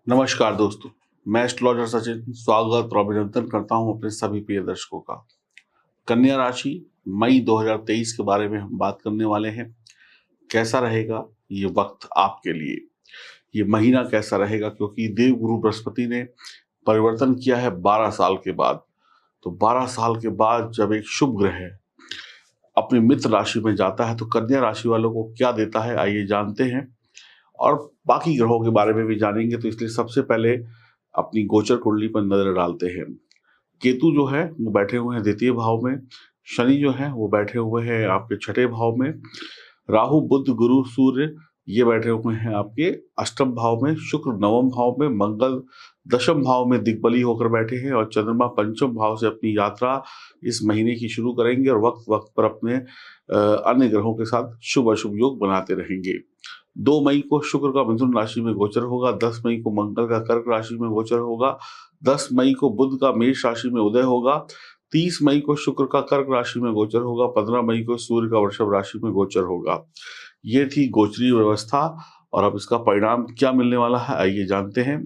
नमस्कार दोस्तों, मैं एस्ट्रोलॉजर सचिन स्वागत और अभिनंदन करता हूं अपने सभी प्रिय दर्शकों का। कन्या राशि मई 2023 के बारे में हम बात करने वाले हैं। कैसा रहेगा ये वक्त आपके लिए, ये महीना कैसा रहेगा, क्योंकि देवगुरु बृहस्पति ने परिवर्तन किया है 12 साल के बाद। तो 12 साल के बाद जब एक शुभ ग्रह अपनी मित्र राशि में जाता है तो कन्या राशि वालों को क्या देता है, आइए जानते हैं। और बाकी ग्रहों के बारे में भी जानेंगे, तो इसलिए सबसे पहले अपनी गोचर कुंडली पर नजर डालते हैं। केतु जो है वो बैठे हुए हैं द्वितीय भाव में। शनि जो है वो बैठे हुए हैं आपके छठे भाव में। राहु बुध गुरु सूर्य ये बैठे हुए हैं आपके अष्टम भाव में। शुक्र नवम भाव में। मंगल दशम भाव में दिग्बली होकर बैठे हैं और चंद्रमा पंचम भाव से अपनी यात्रा इस महीने की शुरू करेंगे और वक्त वक्त पर अपने अन्य ग्रहों के साथ शुभ अशुभ योग बनाते रहेंगे। 2 मई को शुक्र का मिथुन राशि में गोचर होगा। 10 मई को मंगल का कर्क राशि में गोचर होगा। 10 मई को बुध का मेष राशि में उदय होगा। 30 मई को शुक्र का कर्क राशि में गोचर होगा। 15 मई को सूर्य का वृषभ राशि में गोचर होगा। ये थी गोचरीय व्यवस्था और अब इसका परिणाम क्या मिलने वाला है, आइए जानते हैं।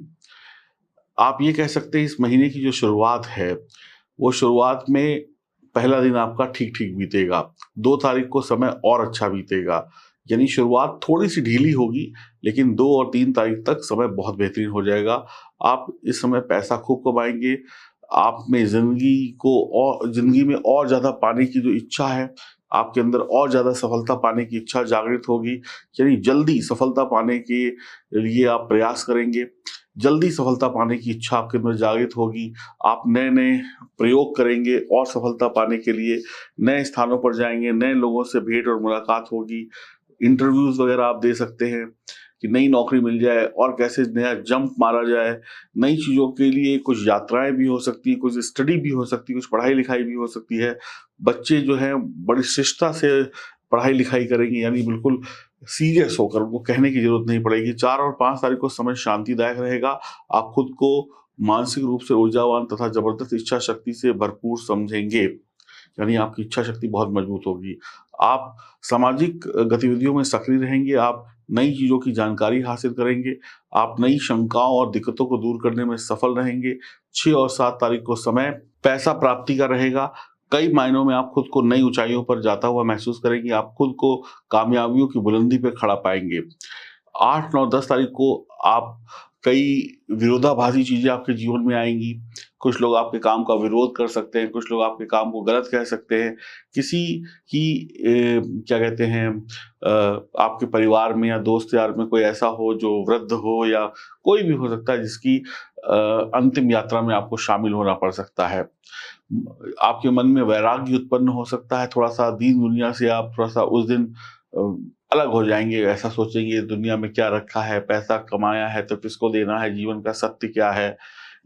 आप ये कह सकते हैं इस महीने की जो शुरुआत है वो शुरुआत में पहला दिन आपका ठीक ठीक बीतेगा। 2 तारीख को समय और अच्छा बीतेगा, यानी शुरुआत थोड़ी सी ढीली होगी, लेकिन 2 और 3 तारीख तक समय बहुत बेहतरीन हो जाएगा। आप इस समय पैसा खूब कमाएंगे। आप में जिंदगी में और ज़्यादा पाने की जो इच्छा है, आपके अंदर और ज़्यादा सफलता पाने की इच्छा जागृत होगी, यानी जल्दी सफलता पाने के लिए आप प्रयास करेंगे। जल्दी सफलता पाने की इच्छा आपके अंदर जागृत होगी। आप नए नए प्रयोग करेंगे और सफलता पाने के लिए नए स्थानों पर जाएंगे, नए लोगों से भेंट और मुलाकात होगी। इंटरव्यूज वगैरह आप दे सकते हैं कि नई नौकरी मिल जाए और कैसे नया जंप मारा जाए। नई चीज़ों के लिए कुछ यात्राएं भी हो सकती हैं, कुछ स्टडी भी हो सकती है, कुछ पढ़ाई लिखाई भी हो सकती है। बच्चे जो हैं बड़ी शिष्टता से पढ़ाई लिखाई करेंगे, यानी बिल्कुल सीरियस होकर, उनको कहने की जरूरत नहीं पड़ेगी। 4 और 5 तारीख को समय शांतिदायक रहेगा। आप खुद को मानसिक रूप से ऊर्जावान तथा जबरदस्त इच्छा शक्ति से भरपूर समझेंगे, यानी आपकी इच्छा शक्ति बहुत मजबूत होगी। आप सामाजिक गतिविधियों में सक्रिय रहेंगे। आप नई चीज़ों की जानकारी हासिल करेंगे। आप नई शंकाओं और दिक्कतों को दूर करने में सफल रहेंगे। 6 और 7 तारीख को समय पैसा प्राप्ति का रहेगा। कई मायनों में आप खुद को नई ऊंचाइयों पर जाता हुआ महसूस करेंगे। आप खुद को कामयाबियों की बुलंदी पर खड़ा पाएंगे। 8, 9, 10 तारीख को आप कई विरोधाभासी चीजें आपके जीवन में आएंगी। कुछ लोग आपके काम का विरोध कर सकते हैं, कुछ लोग आपके काम को गलत कह सकते हैं। किसी की क्या कहते हैं, आपके परिवार में या दोस्त यार में कोई ऐसा हो जो वृद्ध हो, या कोई भी हो सकता है जिसकी अंतिम यात्रा में आपको शामिल होना पड़ सकता है। आपके मन में वैराग्य उत्पन्न हो सकता है। थोड़ा सा दीन दुनिया से आप थोड़ा सा उस दिन अ, अलग हो जाएंगे। ऐसा सोचेंगे दुनिया में क्या रखा है, पैसा कमाया है तो किसको देना है, जीवन का सत्य क्या है,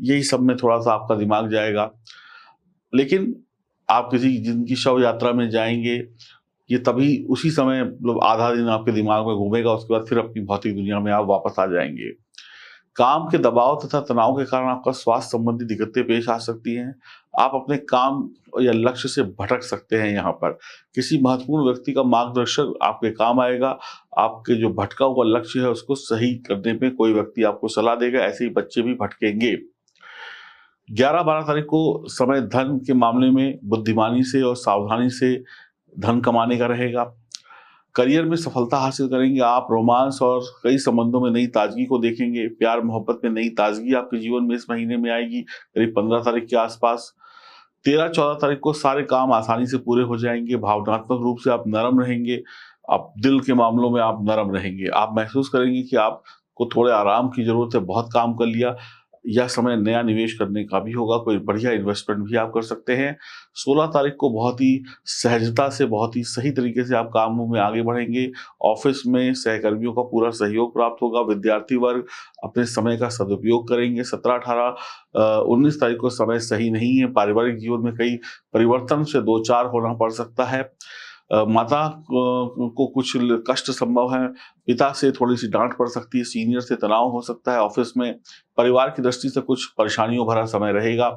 यही सब में थोड़ा सा आपका दिमाग जाएगा। लेकिन आप किसी जिनकी शव यात्रा में जाएंगे, ये तभी उसी समय मतलब आधा दिन आपके दिमाग में घूमेगा, उसके बाद फिर अपनी भौतिक दुनिया में आप वापस आ जाएंगे। काम के दबाव तथा तनाव के कारण आपका स्वास्थ्य संबंधी दिक्कतें पेश आ सकती हैं। आप अपने काम या लक्ष्य से भटक सकते हैं। यहाँ पर किसी महत्वपूर्ण व्यक्ति का मार्गदर्शन आपके काम आएगा। आपके जो भटका हुआ लक्ष्य है उसको सही करने में कोई व्यक्ति आपको सलाह देगा। ऐसे ही बच्चे भी भटकेंगे। 11-12 तारीख को समय धन के मामले में बुद्धिमानी से और सावधानी से धन कमाने का रहेगा। करियर में सफलता हासिल करेंगे। आप रोमांस और कई संबंधों में नई ताजगी को देखेंगे। प्यार मोहब्बत में नई ताजगी आपके जीवन में इस महीने में आएगी, करीब 15 तारीख के आसपास। 13-14 तारीख को सारे काम आसानी से पूरे हो जाएंगे। भावनात्मक रूप से आप नरम रहेंगे। आप दिल के मामलों में आप नरम रहेंगे। आप महसूस करेंगे कि आपको थोड़े आराम की जरूरत है, बहुत काम कर लिया। यह समय नया निवेश करने का भी होगा, कोई बढ़िया इन्वेस्टमेंट भी आप कर सकते हैं। 16 तारीख को बहुत ही सहजता से, बहुत ही सही तरीके से आप कामों में आगे बढ़ेंगे। ऑफिस में सहकर्मियों का पूरा सहयोग प्राप्त होगा। विद्यार्थी वर्ग अपने समय का सदुपयोग करेंगे। 17, 18, 19 तारीख को समय सही नहीं है। पारिवारिक जीवन में कई परिवर्तन से दो चार होना पड़ सकता है। माता को कुछ कष्ट संभव है। पिता से थोड़ी सी डांट पड़ सकती है। सीनियर से तनाव हो सकता है। ऑफिस में परिवार की दृष्टि से कुछ परेशानियों भरा समय रहेगा।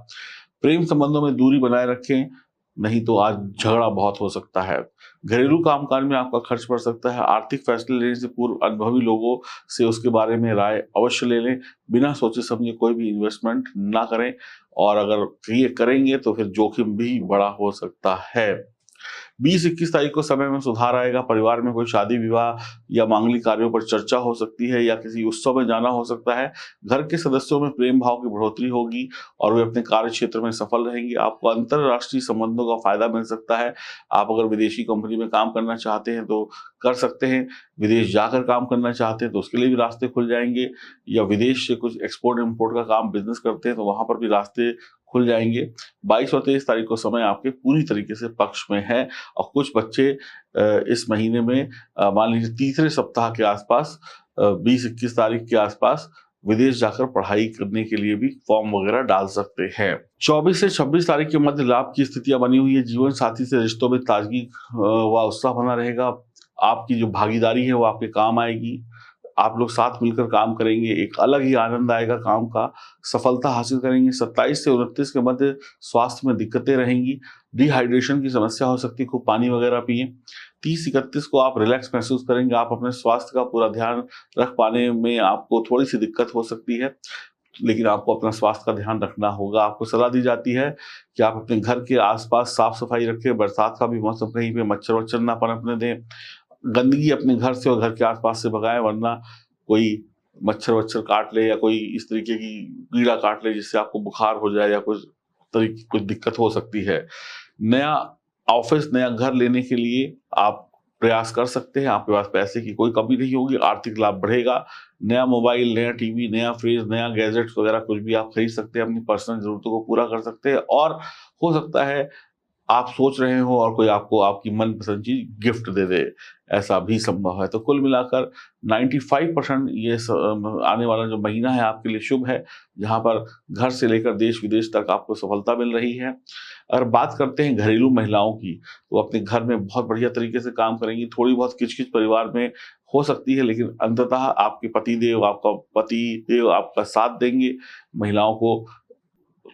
प्रेम संबंधों में दूरी बनाए रखें। नहीं तो आज झगड़ा बहुत हो सकता है। घरेलू कामकाज में आपका खर्च बढ़ सकता है। आर्थिक फैसले लेने से पूर्व अनुभवी लोगों से उसके बारे में राय अवश्य ले लें। बिना सोचे समझे कोई भी इन्वेस्टमेंट ना करें, और अगर ये करेंगे तो फिर जोखिम भी बड़ा हो सकता है। 20-21 तारीख को समय में सुधार आएगा। परिवार में कोई शादी विवाह या मांगलिक कार्यों पर चर्चा हो सकती है, या किसी उत्सव में जाना हो सकता है। घर के सदस्यों में प्रेम भाव की बढ़ोतरी होगी और वे अपने कार्य क्षेत्र में सफल रहेंगे। आपको अंतरराष्ट्रीय संबंधों का फायदा मिल सकता है। आप अगर विदेशी कंपनी में काम करना चाहते हैं तो कर सकते हैं। विदेश जाकर काम करना चाहते हैं तो उसके लिए भी रास्ते खुल जाएंगे, या विदेश से कुछ एक्सपोर्ट इम्पोर्ट का काम बिजनेस करते हैं तो वहां पर भी रास्ते खुल जाएंगे। 22 और 23 तारीख को समय आपके पूरी तरीके से पक्ष में है। और कुछ बच्चे इस महीने में मान लीजिए तीसरे सप्ताह के आसपास 20-21 तारीख के आसपास विदेश जाकर पढ़ाई करने के लिए भी फॉर्म वगैरह डाल सकते हैं। 24 से 26 तारीख के मध्य लाभ की स्थितियां बनी हुई है। जीवन साथी से रिश्तों में ताजगी व उत्साह बना रहेगा। आपकी जो भागीदारी है वो आपके काम आएगी। आप लोग साथ मिलकर काम करेंगे, एक अलग ही आनंद आएगा काम का। सफलता हासिल करेंगे। 27 से 29 के मध्य स्वास्थ्य में दिक्कतें रहेंगी। डिहाइड्रेशन की समस्या हो सकती है, खूब पानी वगैरह पिएं। 30-31 को आप रिलैक्स महसूस करेंगे। आप अपने स्वास्थ्य का पूरा ध्यान रख पाने में आपको थोड़ी सी दिक्कत हो सकती है, लेकिन आपको अपना स्वास्थ्य का ध्यान रखना होगा। आपको सलाह दी जाती है कि आप अपने घर के आसपास साफ सफाई रखें। बरसात का भी मौसम, कहीं पे मच्छर वच्छर ना पनपने दें। गंदगी अपने घर से और घर के आसपास से भगाएं, वरना कोई मच्छर वच्छर काट ले या कोई इस तरीके की कीड़ा काट ले जिससे आपको बुखार हो जाए या कुछ दिक्कत हो सकती है। नया ऑफिस, नया घर लेने के लिए आप प्रयास कर सकते हैं। आपके पास पैसे की कोई कमी नहीं होगी, आर्थिक लाभ बढ़ेगा। नया मोबाइल, नया टीवी, नया फ्रिज, नया गैजेट्स वगैरह कुछ भी आप खरीद सकते हैं, अपनी पर्सनल जरूरतों को पूरा कर सकते हैं। और हो सकता है आप सोच रहे हो और कोई आपको आपकी मनपसंद चीज गिफ्ट दे दे, ऐसा भी संभव है। तो कुल मिलाकर 95% आने वाला जो महीना है आपके लिए शुभ है, जहां पर घर से लेकर देश विदेश तक आपको सफलता मिल रही है। अगर बात करते हैं घरेलू महिलाओं की, तो अपने घर में बहुत बढ़िया तरीके से काम करेंगी। थोड़ी बहुत किचकिच परिवार में हो सकती है, लेकिन अंततः आपके पति देव आपका साथ देंगे। महिलाओं को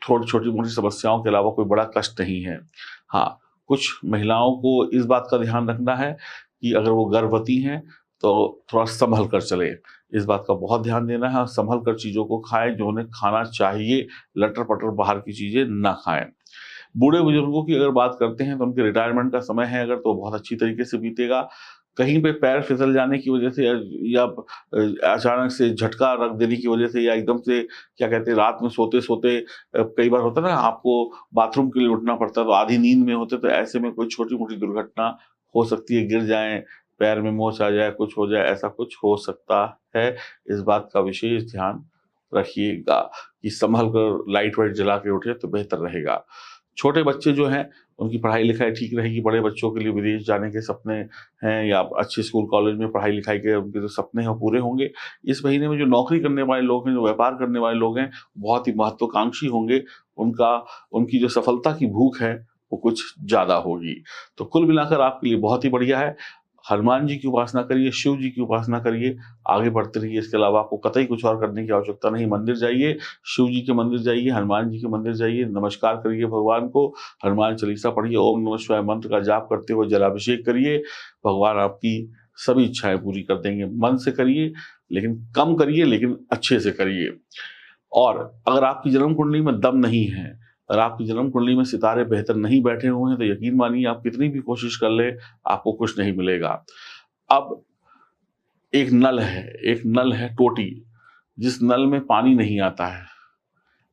थोड़ी छोटी मोटी समस्याओं के अलावा कोई बड़ा कष्ट नहीं है। हाँ, कुछ महिलाओं को इस बात का ध्यान रखना है कि अगर वो गर्भवती हैं तो थोड़ा संभल कर चले। इस बात का बहुत ध्यान देना है और संभल कर चीज़ों को खाएं जो उन्हें खाना चाहिए। लटर पटर बाहर की चीज़ें ना खाएं। बूढ़े बुजुर्गों की अगर बात करते हैं तो उनके रिटायरमेंट का समय है अगर, तो बहुत अच्छी तरीके से बीतेगा। कहीं पे पैर फिसल जाने की वजह से या अचानक से झटका रख देने की वजह से, या एकदम से क्या कहते हैं रात में सोते सोते कई बार होता है ना आपको बाथरूम के लिए उठना पड़ता है तो आधी नींद में होते, तो ऐसे में कोई छोटी मोटी दुर्घटना हो सकती है। गिर जाएं, पैर में मोच आ जाए, कुछ हो जाए, ऐसा कुछ हो सकता है। इस बात का विशेष ध्यान रखिएगा कि संभल कर लाइट वाइट जला के उठे तो बेहतर रहेगा। छोटे बच्चे जो हैं उनकी पढ़ाई लिखाई ठीक रहेगी। बड़े बच्चों के लिए विदेश जाने के सपने हैं या अच्छे स्कूल कॉलेज में पढ़ाई लिखाई के उनके जो सपने हैं वो पूरे होंगे। इस महीने में जो नौकरी करने वाले लोग हैं, जो व्यापार करने वाले लोग हैं, बहुत ही महत्वाकांक्षी होंगे। उनका उनकी जो सफलता की भूख है वो कुछ ज़्यादा होगी। तो कुल मिलाकर आपके लिए बहुत ही बढ़िया है। हनुमान जी की उपासना करिए, शिव जी की उपासना करिए, आगे बढ़ते रहिए। इसके अलावा आपको कतई कुछ और करने की आवश्यकता नहीं। मंदिर जाइए, शिव जी के मंदिर जाइए, हनुमान जी के मंदिर जाइए, नमस्कार करिए भगवान को, हनुमान चालीसा पढ़िए, ओम नमः शिवाय मंत्र का जाप करते हुए जलाभिषेक करिए। भगवान आपकी सभी इच्छाएं पूरी कर देंगे। मन से करिए, लेकिन कम करिए, लेकिन अच्छे से करिए। और अगर आपकी जन्म कुंडली में दम नहीं है, अगर आपकी जन्म कुंडली में सितारे बेहतर नहीं बैठे हुए हैं, तो यकीन मानिए आप कितनी भी कोशिश कर ले, आपको कुछ नहीं मिलेगा। अब एक नल है टोटी, जिस नल में पानी नहीं आता है,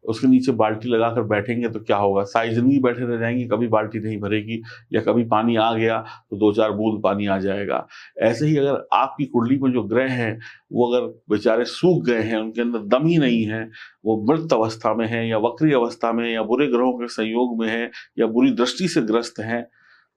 उसके नीचे बाल्टी लगाकर बैठेंगे तो क्या होगा? सारी जिंदगी बैठे रह जाएंगे, कभी बाल्टी नहीं भरेगी, या कभी पानी आ गया तो 2-4 बूंद पानी आ जाएगा। ऐसे ही अगर आपकी कुंडली में जो ग्रह हैं वो अगर बेचारे सूख गए हैं, उनके अंदर दम ही नहीं है, वो मृत अवस्था में है या वक्री अवस्था में है या बुरे ग्रहों के संयोग में है या बुरी दृष्टि से ग्रस्त हैं,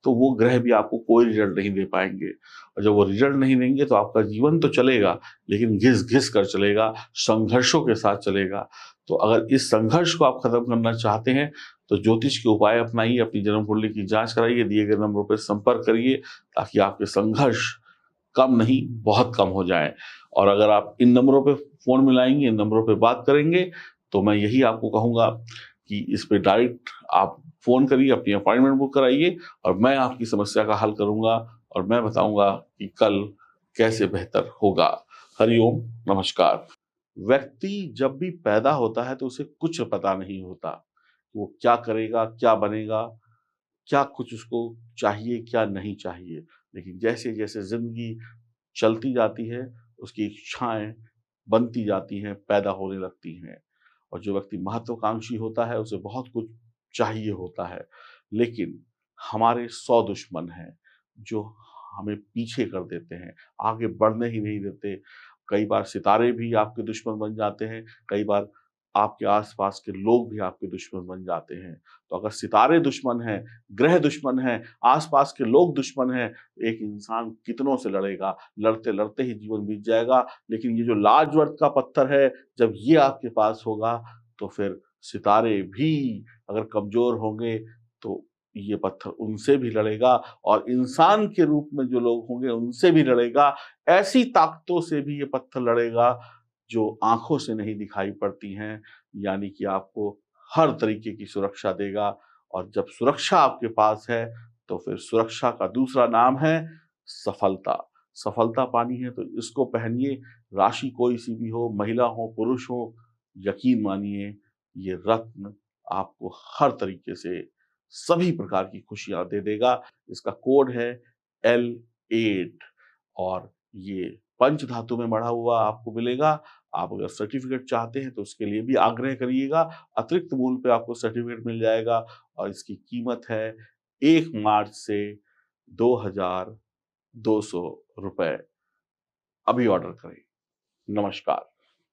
तो वो ग्रह भी आपको कोई रिजल्ट नहीं दे पाएंगे। और जब वो रिजल्ट नहीं देंगे तो आपका जीवन तो चलेगा, लेकिन घिस घिस कर चलेगा, संघर्षों के साथ चलेगा। तो अगर इस संघर्ष को आप खत्म करना चाहते हैं तो ज्योतिष के उपाय अपनाइए, अपनी जन्म कुंडली की जांच कराइए, दिए गए नंबरों पर संपर्क करिए, ताकि आपके संघर्ष कम नहीं बहुत कम हो जाए। और अगर आप इन नंबरों पे फोन मिलाएंगे, इन नंबरों पे बात करेंगे, तो मैं यही आपको कहूंगा कि इस पे डायरेक्ट आप फ़ोन करिए, अपनी अपॉइंटमेंट बुक कराइए और मैं आपकी समस्या का हल करूँगा और मैं बताऊँगा कि कल कैसे बेहतर होगा। हरिओम, नमस्कार। व्यक्ति जब भी पैदा होता है तो उसे कुछ पता नहीं होता। वो क्या करेगा, क्या बनेगा, क्या कुछ उसको चाहिए, क्या नहीं चाहिए। लेकिन जैसे-जैसे ज़िंदगी चलती जाती है, उसकी इच्छाएँ बनती जाती हैं, पैदा होने लगती हैं। और जो व्यक्ति महत्वाकांक्षी होता है, उसे बहुत कुछ चाहिए होता है। लेकिन हमारे 100 दुश्मन हैं, जो हमें पीछे कर देते हैं, आगे बढ़ने ही नहीं देते। कई बार सितारे भी आपके दुश्मन बन जाते हैं, कई बार आपके आस-पास के लोग भी आपके दुश्मन बन जाते हैं। तो अगर सितारे दुश्मन हैं, ग्रह दुश्मन हैं, आस-पास के लोग दुश्मन हैं, एक इंसान कितनों से लड़ेगा? लड़ते-लड़ते ही जीवन बीत जाएगा। लेकिन ये जो लाजवर्त का पत्थर है, जब ये आपके पास होगा, तो फिर सितारे भी अगर कमज़ोर होंगे, तो ये पत्थर उनसे भी लड़ेगा और इंसान के रूप में जो लोग होंगे, उनसे भी लड़ेगा। ऐसी ताकतों से भी ये पत्थर लड़ेगा, जो आँखों से नहीं दिखाई पड़ती हैं, यानी कि आपको हर तरीके की सुरक्षा देगा और जब सुरक्षा आपके पास है, तो फिर सुरक्षा का दूसरा नाम है सफलता। सफलता पानी है तो इसको पहनिए, राशि कोई-सी भी हो, महिला हो, पुरुष हो, यकीन मानिए ये रत्न आपको हर तरीके से सभी प्रकार की खुशियाँ दे देगा। इसका कोड है L8 और ये पंचधातु में मढ़ा हुआ आपको मिलेगा। आप अगर सर्टिफ़िकेट चाहते हैं तो उसके लिए भी आग्रह करिएगा। अतिरिक्त मूल्य पे आपको सर्टिफ़िकेट मिल जाएगा और इसकी कीमत है 1 मार्च से ₹2200। अभी ऑर्डर करें। नमस्कार।